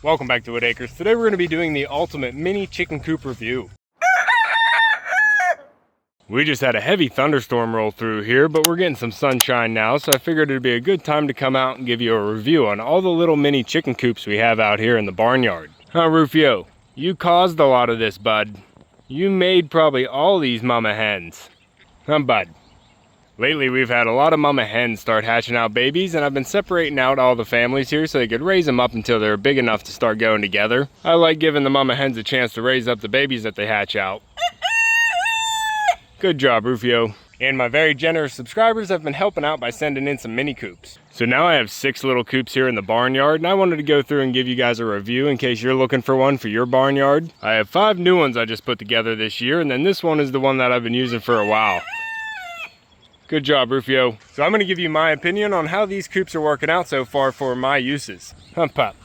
Welcome back to Whitt Acres. Today we're going to be doing the ultimate mini chicken coop review. We just had a heavy thunderstorm roll through here, but we're getting some sunshine now, so I figured it'd be a good time to come out and give you a review on all the little mini chicken coops we have out here in the barnyard. Huh, Rufio? You caused a lot of this, bud. You made probably all these mama hens. Huh, bud? Lately, we've had a lot of mama hens start hatching out babies, and I've been separating out all the families here so they could raise them up until they're big enough to start going together. I like giving the mama hens a chance to raise up the babies that they hatch out. Good job, Rufio. And my very generous subscribers have been helping out by sending in some mini coops. So now I have 6 little coops here in the barnyard, and I wanted to go through and give you guys a review in case you're looking for one for your barnyard. I have 5 new ones I just put together this year, and then this one is the one that I've been using for a while. Good job, Rufio. So I'm going to give you my opinion on how these coops are working out so far for my uses. Hump up.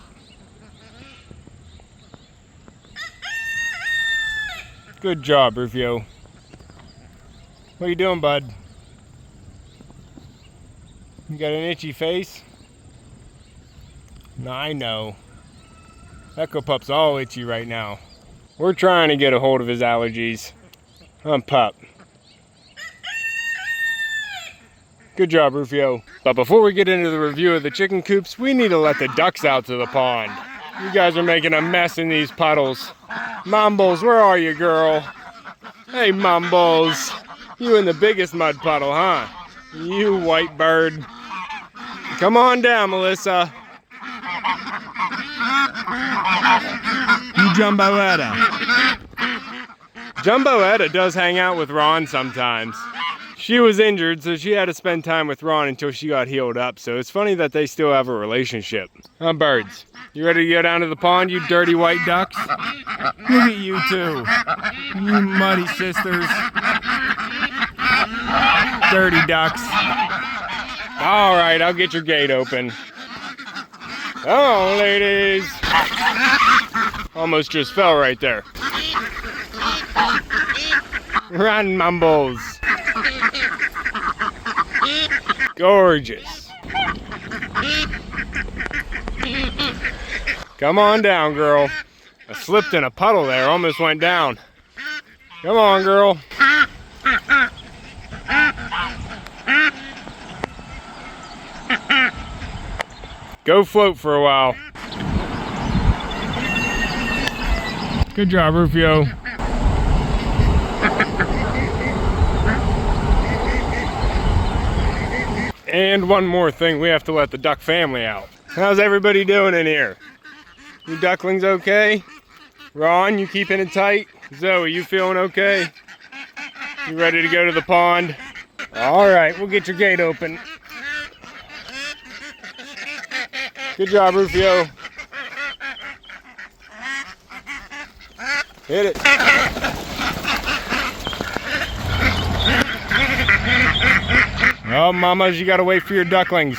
Good job, Rufio. What are you doing, bud? You got an itchy face? No, I know. Echo Pup's all itchy right now. We're trying to get a hold of his allergies. Hump up. Good job, Rufio. But before we get into the review of the chicken coops, we need to let the ducks out to the pond. You guys are making a mess in these puddles. Mumbles, where are you, girl? Hey, Mumbles. You in the biggest mud puddle, huh? You white bird. Come on down, Melissa. You Jumboetta. Jumboetta does hang out with Ron sometimes. She was injured, so she had to spend time with Ron until she got healed up. So it's funny that they still have a relationship. Huh, birds? You ready to go down to the pond, you dirty white ducks? Look at you two. You muddy sisters. Dirty ducks. All right, I'll get your gate open. Oh, ladies. Almost just fell right there. Run, Mumbles. Gorgeous. Come on down, girl. I slipped in a puddle there, almost went down. Come on, girl. Go float for a while. Good job, Rufio. And one more thing, we have to let the duck family out. How's everybody doing in here? You ducklings okay? Ron, you keeping it tight? Zoe, you feeling okay? You ready to go to the pond? All right, we'll get your gate open. Good job, Rufio. Hit it. Oh, mamas, you gotta wait for your ducklings.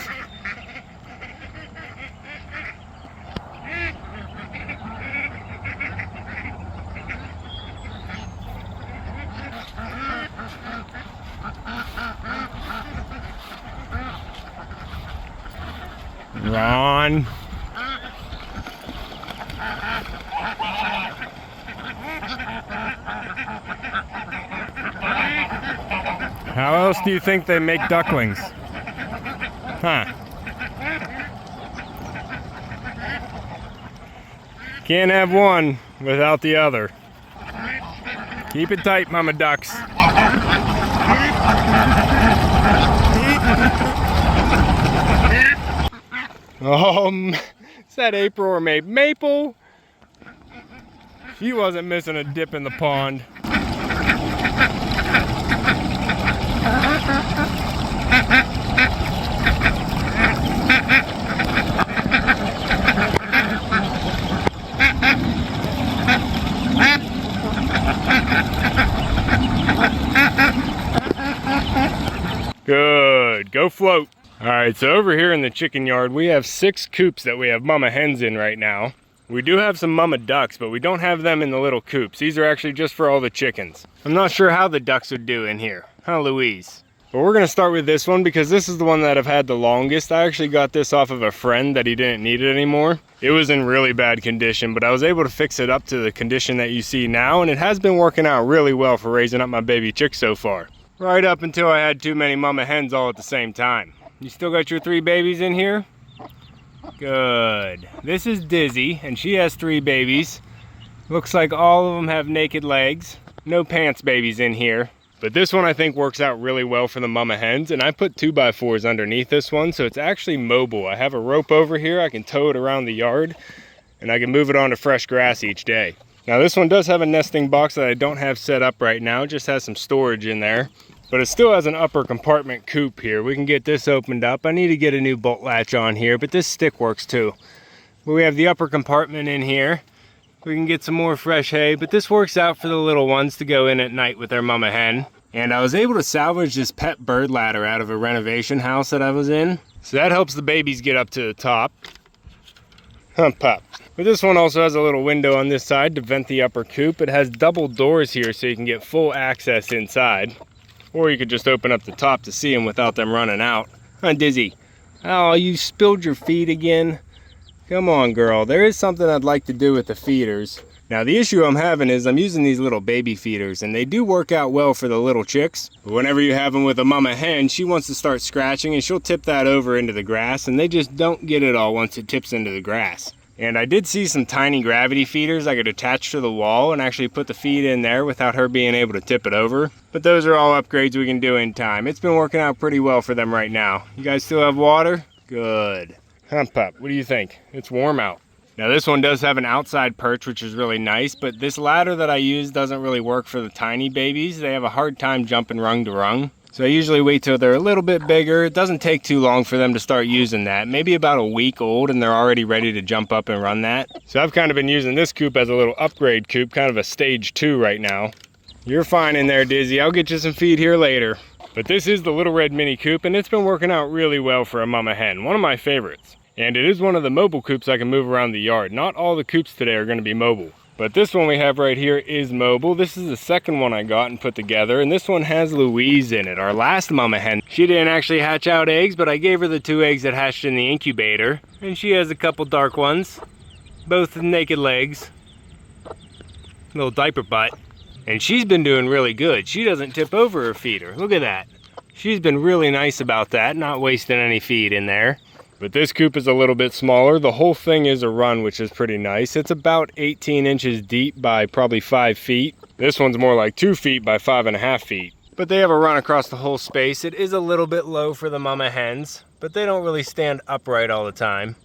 Ron. How else do you think they make ducklings? Huh? Can't have one without the other. Keep it tight, mama ducks. Is that April or May? Maple? She wasn't missing a dip in the pond. Good, go float. All right, so over here in the chicken yard, we have 6 coops that we have mama hens in right now. We do have some mama ducks, but we don't have them in the little coops. These are actually just for all the chickens. I'm not sure how the ducks would do in here. Huh, Louise? But we're gonna start with this one because this is the one that I've had the longest. I actually got this off of a friend that he didn't need it anymore. It was in really bad condition, but I was able to fix it up to the condition that you see now, and it has been working out really well for raising up my baby chicks so far. Right up until I had too many mama hens all at the same time. You still got your 3 babies in here? Good. This is Dizzy, and she has 3 babies. Looks like all of them have naked legs. No pants babies in here. But this one I think works out really well for the mama hens, and I put 2x4s underneath this one, so it's actually mobile. I have a rope over here, I can tow it around the yard, and I can move it onto fresh grass each day. Now this one does have a nesting box that I don't have set up right now, it just has some storage in there. But it still has an upper compartment coop here. We can get this opened up. I need to get a new bolt latch on here, but this stick works too. But we have the upper compartment in here. We can get some more fresh hay, but this works out for the little ones to go in at night with their mama hen. And I was able to salvage this pet bird ladder out of a renovation house that I was in. So that helps the babies get up to the top. Hump pop. But this one also has a little window on this side to vent the upper coop. It has double doors here so you can get full access inside. Or you could just open up the top to see them without them running out. Huh, Dizzy? Oh, you spilled your feed again? Come on, girl. There is something I'd like to do with the feeders. Now, the issue I'm having is I'm using these little baby feeders, and they do work out well for the little chicks. But whenever you have them with a mama hen, she wants to start scratching, and she'll tip that over into the grass, and they just don't get it all once it tips into the grass. And I did see some tiny gravity feeders I could attach to the wall and actually put the feed in there without her being able to tip it over. But those are all upgrades we can do in time. It's been working out pretty well for them right now. You guys still have water? Good. Hump pup, what do you think? It's warm out. Now this one does have an outside perch, which is really nice, but this ladder that I use doesn't really work for the tiny babies. They have a hard time jumping rung to rung. So I usually wait till they're a little bit bigger. It doesn't take too long for them to start using that. Maybe about a week old and they're already ready to jump up and run that. So I've kind of been using this coop as a little upgrade coop, kind of a stage 2 right now. You're fine in there, Dizzy. I'll get you some feed here later. But this is the Little Red Mini Coop, and it's been working out really well for a mama hen. One of my favorites. And it is one of the mobile coops I can move around the yard. Not all the coops today are going to be mobile. But this one we have right here is mobile. This is the second one I got and put together, and this one has Louise in it. Our last mama hen, she didn't actually hatch out eggs, but I gave her the 2 eggs that hatched in the incubator. And she has a couple dark ones, both with naked legs, little diaper butt. And she's been doing really good. She doesn't tip over her feeder. Look at that. She's been really nice about that, not wasting any feed in there. But this coop is a little bit smaller. The whole thing is a run, which is pretty nice. It's about 18 inches deep by probably 5 feet. This one's more like 2 feet by 5.5 feet. But they have a run across the whole space. It is a little bit low for the mama hens, but they don't really stand upright all the time.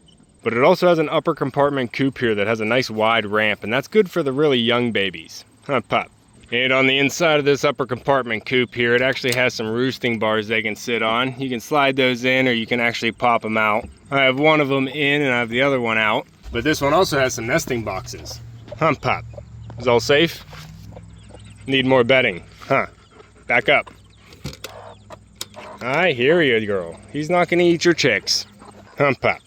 But it also has an upper compartment coop here that has a nice wide ramp, and that's good for the really young babies. Huh, pup. And on the inside of this upper compartment coop here, it actually has some roosting bars they can sit on. You can slide those in, or you can actually pop them out. I have one of them in and I have the other one out. But this one also has some nesting boxes. Hump pop. Is all safe? Need more bedding. Huh. Back up. I hear you, girl. He's not gonna eat your chicks. Hump pop.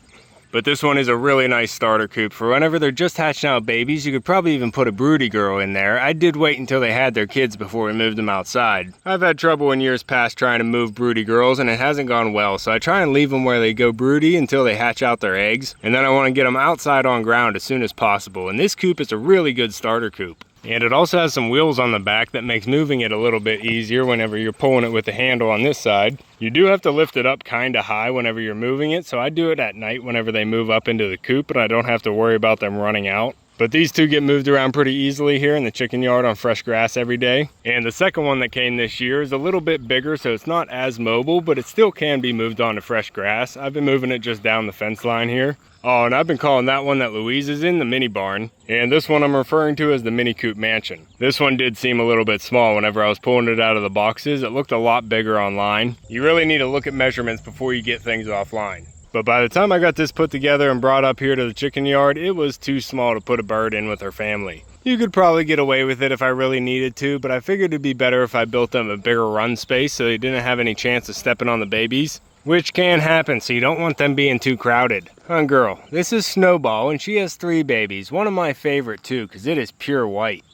But this one is a really nice starter coop for whenever they're just hatching out babies. You could probably even put a broody girl in there. I did wait until they had their kids before we moved them outside. I've had trouble in years past trying to move broody girls, and it hasn't gone well, so I try and leave them where they go broody until they hatch out their eggs, and then I want to get them outside on ground as soon as possible. And this coop is a really good starter coop. And it also has some wheels on the back that makes moving it a little bit easier whenever you're pulling it with the handle on this side. You do have to lift it up kind of high whenever you're moving it, so I do it at night whenever they move up into the coop, and I don't have to worry about them running out. But these two get moved around pretty easily here in the chicken yard on fresh grass every day. And the second one that came this year is a little bit bigger, so it's not as mobile, but it still can be moved onto fresh grass. I've been moving it just down the fence line here. Oh, and I've been calling that one that Louise is in the mini barn. And this one I'm referring to as the Mini Coop Mansion. This one did seem a little bit small whenever I was pulling it out of the boxes. It looked a lot bigger online. You really need to look at measurements before you get things offline. But by the time I got this put together and brought up here to the chicken yard, it was too small to put a bird in with her family. You could probably get away with it if I really needed to, but I figured it'd be better if I built them a bigger run space so they didn't have any chance of stepping on the babies. Which can happen, so you don't want them being too crowded. Huh, girl, this is Snowball, and she has 3 babies. One of my favorite, too, because it is pure white.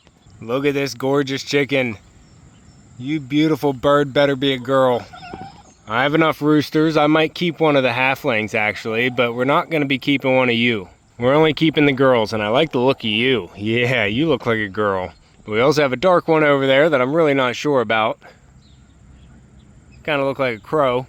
Look at this gorgeous chicken. You beautiful bird better be a girl. I have enough roosters. I might keep one of the halflings actually, but we're not gonna be keeping one of you. We're only keeping the girls, and I like the look of you. Yeah, you look like a girl. We also have a dark one over there that I'm really not sure about. Kind of look like a crow.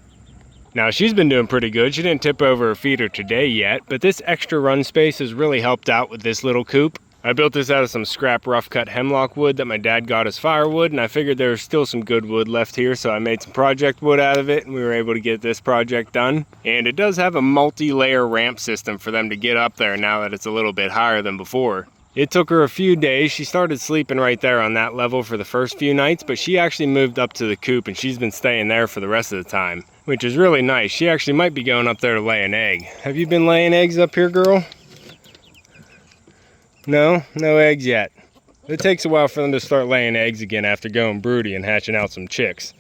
Now she's been doing pretty good. She didn't tip over her feeder today yet, but this extra run space has really helped out with this little coop. I built this out of some scrap rough cut hemlock wood that my dad got as firewood, and I figured there was still some good wood left here, so I made some project wood out of it, and we were able to get this project done. And it does have a multi-layer ramp system for them to get up there now that it's a little bit higher than before. It took her a few days. She started sleeping right there on that level for the first few nights, but she actually moved up to the coop, and she's been staying there for the rest of the time, which is really nice. She actually might be going up there to lay an egg. Have you been laying eggs up here, girl? No eggs yet. It takes a while for them to start laying eggs again after going broody and hatching out some chicks.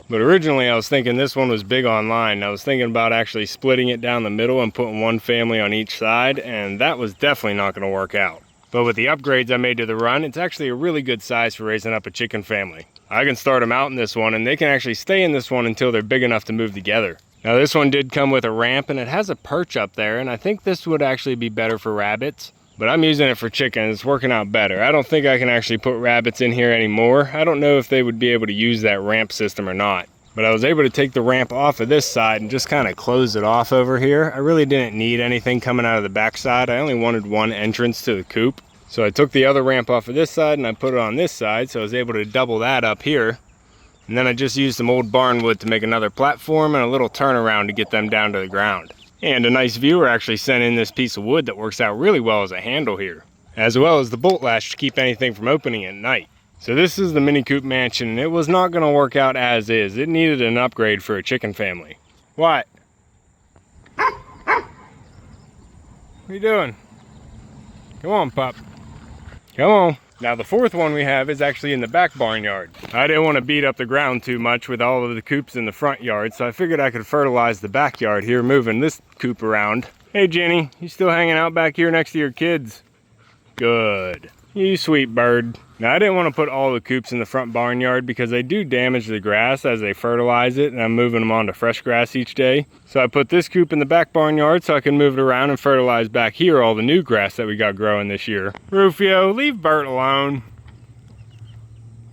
But originally I was thinking this one was big online. I was thinking about actually splitting it down the middle and putting one family on each side, and that was definitely not going to work out. But with the upgrades I made to the run, it's actually a really good size for raising up a chicken family. I can start them out in this one, and they can actually stay in this one until they're big enough to move together. Now this one did come with a ramp, and it has a perch up there, and I think this would actually be better for rabbits. But I'm using it for chickens. It's working out better. I don't think I can actually put rabbits in here anymore. I don't know if they would be able to use that ramp system or not. But I was able to take the ramp off of this side and just kind of close it off over here. I really didn't need anything coming out of the back side. I only wanted one entrance to the coop. So I took the other ramp off of this side and I put it on this side, so I was able to double that up here. And then I just used some old barn wood to make another platform and a little turnaround to get them down to the ground. And a nice viewer actually sent in this piece of wood that works out really well as a handle here, as well as the bolt latch to keep anything from opening at night. So this is the mini coop mansion, and it was not going to work out as is. It needed an upgrade for a chicken family. What? What are you doing? Come on, pup. Come on. Now the fourth one we have is actually in the back barnyard. I didn't want to beat up the ground too much with all of the coops in the front yard, so I figured I could fertilize the backyard here, moving this coop around. Hey Jenny, you still hanging out back here next to your kids? Good. You sweet bird. Now I didn't want to put all the coops in the front barnyard because they do damage the grass as they fertilize it, and I'm moving them onto fresh grass each day. So I put this coop in the back barnyard so I can move it around and fertilize back here all the new grass that we got growing this year. Rufio, leave Bert alone.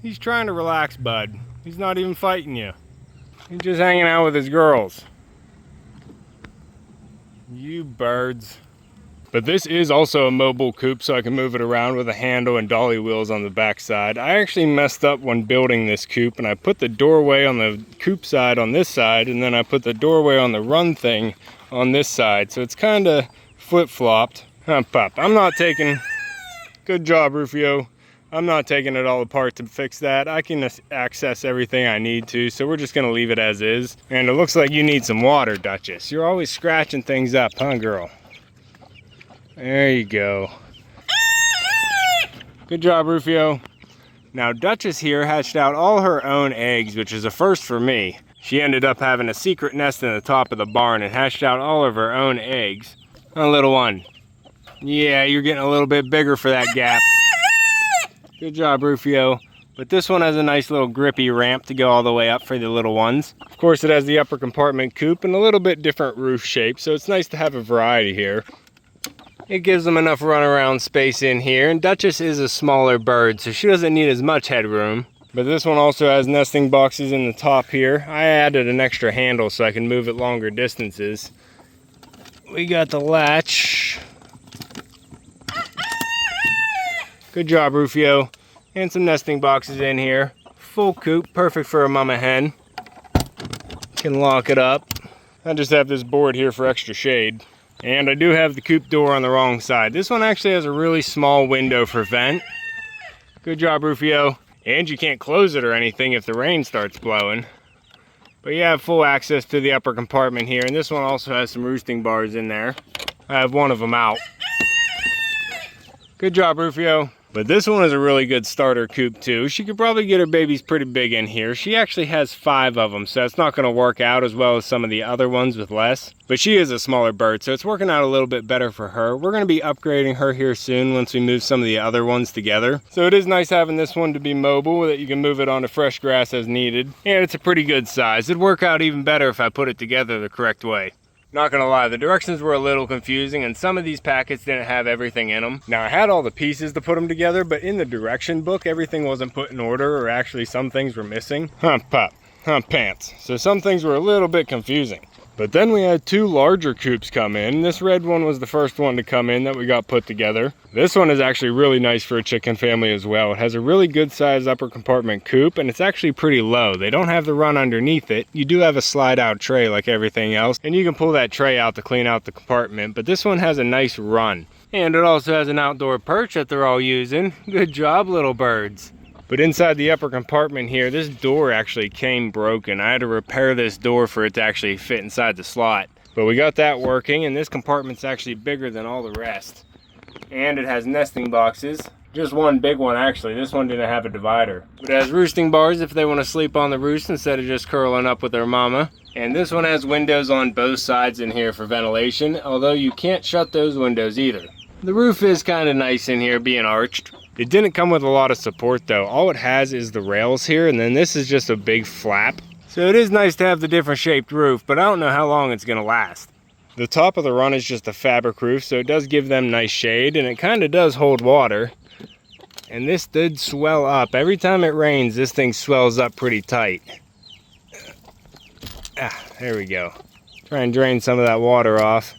He's trying to relax, bud. He's not even fighting you. He's just hanging out with his girls. You birds. But this is also a mobile coop, so I can move it around with a handle and dolly wheels on the back side. I actually messed up when building this coop, and I put the doorway on the coop side on this side, and then I put the doorway on the run thing on this side. So it's kind of flip-flopped. Pup, I'm not taking... Good job, Rufio. I'm not taking it all apart to fix that. I can access everything I need to, so we're just going to leave it as is. And it looks like you need some water, Duchess. You're always scratching things up, huh, girl? There you go. Good job, Rufio. Now, Duchess here hatched out all her own eggs, which is a first for me. She ended up having a secret nest in the top of the barn and hatched out all of her own eggs. A little one. Yeah, you're getting a little bit bigger for that gap. Good job, Rufio. But this one has a nice little grippy ramp to go all the way up for the little ones. Of course, it has the upper compartment coop and a little bit different roof shape, so it's nice to have a variety here. It gives them enough runaround space in here, and Duchess is a smaller bird, so she doesn't need as much headroom. But this one also has nesting boxes in the top here. I added an extra handle so I can move it longer distances. We got the latch. Good job, Rufio. And some nesting boxes in here. Full coop, perfect for a mama hen. Can lock it up. I just have this board here for extra shade. And I do have the coop door on the wrong side. This one actually has a really small window for vent. Good job, Rufio. And you can't close it or anything if the rain starts blowing. But you have full access to the upper compartment here. And this one also has some roosting bars in there. I have one of them out. Good job, Rufio. But this one is a really good starter coop too. She could probably get her babies pretty big in here. She actually has 5 of them, so it's not going to work out as well as some of the other ones with less. But she is a smaller bird, so it's working out a little bit better for her. We're going to be upgrading her here soon once we move some of the other ones together. So it is nice having this one to be mobile, that you can move it onto fresh grass as needed. And it's a pretty good size. It'd work out even better if I put it together the correct way. Not gonna lie, the directions were a little confusing and some of these packets didn't have everything in them. Now I had all the pieces to put them together, but in the direction book, everything wasn't put in order, or actually some things were missing. Pants. So some things were a little bit confusing. But then we had 2 larger coops come in. This red one was the first one to come in that we got put together. This one is actually really nice for a chicken family as well. It has a really good size upper compartment coop, and it's actually pretty low. They don't have the run underneath it. You do have a slide out tray like everything else, and you can pull that tray out to clean out the compartment, but this one has a nice run. And it also has an outdoor perch that they're all using. Good job, little birds. But inside the upper compartment here, this door actually came broken. I had to repair this door for it to actually fit inside the slot. But we got that working, and this compartment's actually bigger than all the rest. And it has nesting boxes. Just one big one actually. This one didn't have a divider. But it has roosting bars if they want to sleep on the roost instead of just curling up with their mama. And this one has windows on both sides in here for ventilation, although you can't shut those windows either. The roof is kind of nice in here being arched. It didn't come with a lot of support though. All it has is the rails here, and then this is just a big flap. So it is nice to have the different shaped roof, but I don't know how long it's gonna last. The top of the run is just a fabric roof, so it does give them nice shade, and it kind of does hold water. And this did swell up. Every time it rains, this thing swells up pretty tight. There we go. Try and drain some of that water off.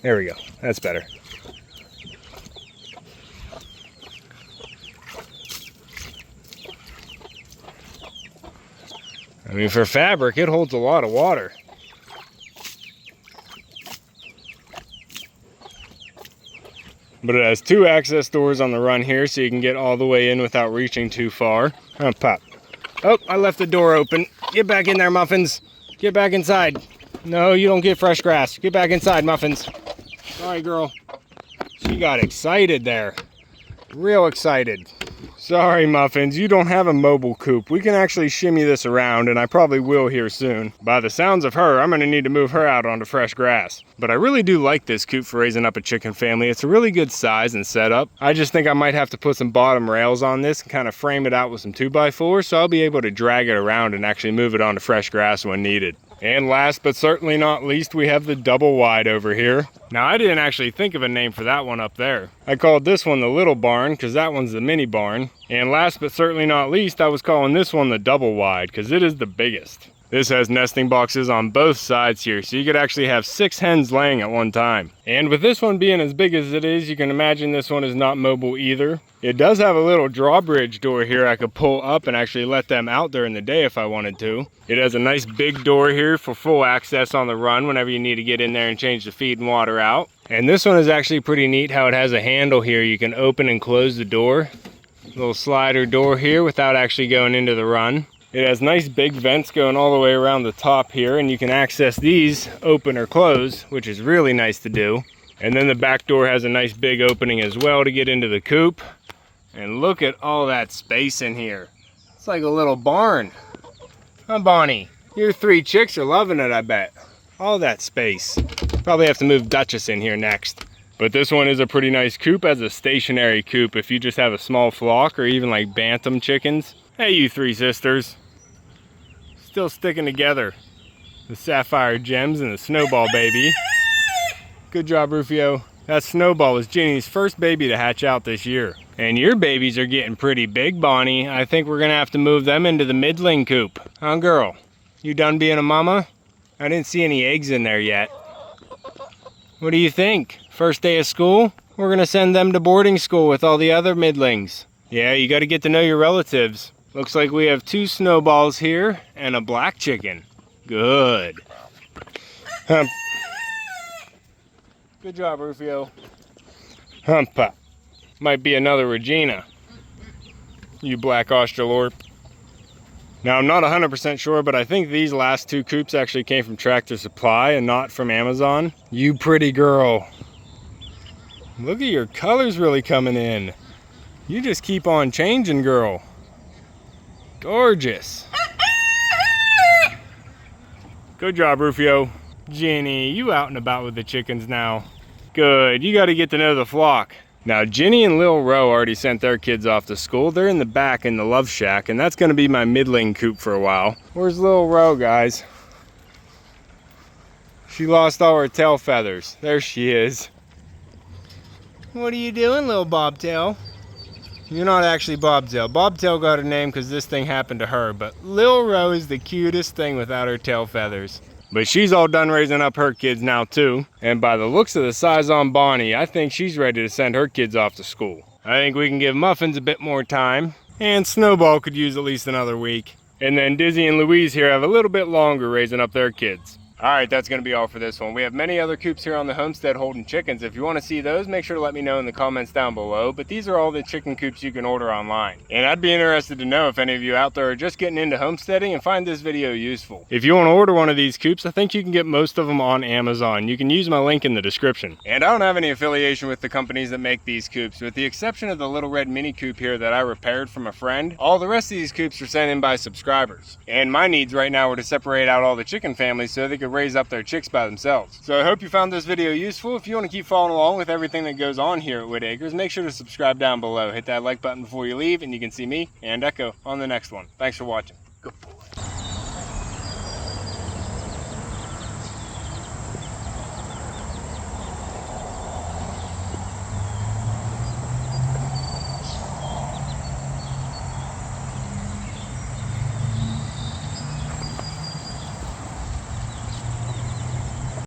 There we go, that's better. I mean, for fabric, it holds a lot of water. But it has 2 access doors on the run here, so you can get all the way in without reaching too far. Pop. Oh, I left the door open. Get back in there, Muffins. Get back inside. No, you don't get fresh grass. Get back inside, Muffins. Sorry, girl. She got excited there. Real excited. Sorry, Muffins, you don't have a mobile coop. We can actually shimmy this around, and I probably will here soon. By the sounds of her, I'm gonna need to move her out onto fresh grass. But I really do like this coop for raising up a chicken family. It's a really good size and setup. I just think I might have to put some bottom rails on this and kind of frame it out with some 2x4, so I'll be able to drag it around and actually move it onto fresh grass when needed. And last but certainly not least, we have the double wide over here. Now, I didn't actually think of a name for that one up there. I called this one the little barn because that one's the mini barn. And last but certainly not least, I was calling this one the double wide because it is the biggest. This has nesting boxes on both sides here, so you could actually have 6 hens laying at one time. And with this one being as big as it is, you can imagine this one is not mobile either. It does have a little drawbridge door here I could pull up and actually let them out during the day if I wanted to. It has a nice big door here for full access on the run whenever you need to get in there and change the feed and water out. And this one is actually pretty neat how it has a handle here. You can open and close the door. Little slider door here without actually going into the run. It has nice big vents going all the way around the top here, and you can access these open or close, which is really nice to do. And then the back door has a nice big opening as well to get into the coop. And look at all that space in here. It's like a little barn. Huh, Bonnie? Your 3 chicks are loving it, I bet. All that space. Probably have to move Duchess in here next. But this one is a pretty nice coop as a stationary coop if you just have a small flock or even like bantam chickens. Hey, you 3 sisters. Still sticking together. The sapphire gems and the snowball baby. Good job, Rufio. That snowball was Ginny's first baby to hatch out this year. And your babies are getting pretty big, Bonnie. I think we're gonna have to move them into the middling coop. Huh, girl? You done being a mama? I didn't see any eggs in there yet. What do you think? First day of school? We're gonna send them to boarding school with all the other middlings. Yeah, you gotta get to know your relatives. Looks like we have 2 snowballs here and a black chicken. Good. Good job, Rufio. Humpa. Might be another Regina. You black Australorp. Now, I'm not 100% sure, but I think these last 2 coops actually came from Tractor Supply and not from Amazon. You pretty girl. Look at your colors really coming in. You just keep on changing, girl. Gorgeous. Good job, Rufio. Jenny, you out and about with the chickens now. Good, you got to get to know the flock. Now, Jenny and Lil Ro already sent their kids off to school. They're in the back in the love shack, and that's going to be my middling coop for a while. Where's Lil Ro, guys? She lost all her tail feathers. There she is. What are you doing, little Bobtail? You're not actually Bobtail. Bobtail got her name because this thing happened to her, but Lil Ro is the cutest thing without her tail feathers. But she's all done raising up her kids now too. And by the looks of the size on Bonnie, I think she's ready to send her kids off to school. I think we can give Muffins a bit more time. And Snowball could use at least another week. And then Dizzy and Louise here have a little bit longer raising up their kids. Alright, that's going to be all for this one. We have many other coops here on the homestead holding chickens. If you want to see those, make sure to let me know in the comments down below. But these are all the chicken coops you can order online. And I'd be interested to know if any of you out there are just getting into homesteading and find this video useful. If you want to order one of these coops, I think you can get most of them on Amazon. You can use my link in the description. And I don't have any affiliation with the companies that make these coops, with the exception of the little red mini coop here that I repaired from a friend. All the rest of these coops are sent in by subscribers. And my needs right now were to separate out all the chicken families so they could raise up their chicks by themselves. So I hope you found this video useful. If you want to keep following along with everything that goes on here at Whitt Acres, make sure to subscribe down below. Hit that like button before you leave, and you can see me and Echo on the next one. Thanks for watching.